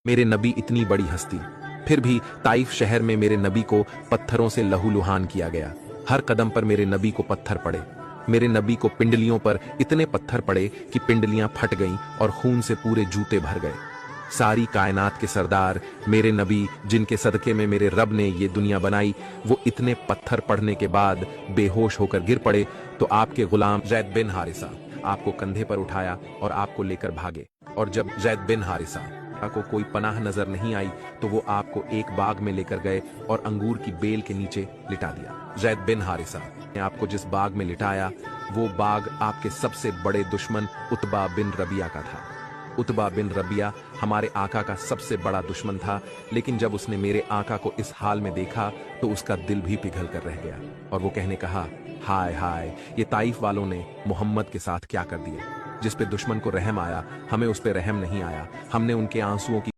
मेरे नबी इतनी बड़ी हस्ती, फिर भी ताइफ शहर में मेरे नबी को पत्थरों से लहूलुहान किया गया। हर कदम पर मेरे नबी को पत्थर पड़े। मेरे नबी को पिंडलियों पर इतने पत्थर पड़े कि पिंडलियां फट गईं और खून से पूरे जूते भर गए। सारी कायनात के सरदार मेरे नबी, जिनके सदके में मेरे रब ने ये दुनिया बनाई, वो इतने पत्थर पड़ने के बाद बेहोश होकर गिर पड़े तो आपके गुलाम ज़ैद बिन हारिसा आपको कंधे पर उठाया और आपको लेकर भागे। और जब ज़ैद बिन हारिसा को कोई पनाह नजर नहीं आई तो वो आपको एक बाग में लेकर गए और अंगूर की बेल के नीचे लिटा दिया। ज़ैद बिन हारिसा ने आपको जिस बाग में लिटाया वो बाग आपके सबसे बड़े दुश्मन उतबा बिन रबिया का था। उतबा बिन रबिया हमारे आका का सबसे बड़ा दुश्मन था, लेकिन जब उसने मेरे आका को इस हाल में देखा तो उसका दिल भी पिघल कर रह गया और वो कहने कहा, हाय हाय, ये ताइफ वालों ने मोहम्मद के साथ क्या कर दिया। जिस पे दुश्मन को रहम आया, हमें उस पे रहम नहीं आया। हमने उनके आंसुओं की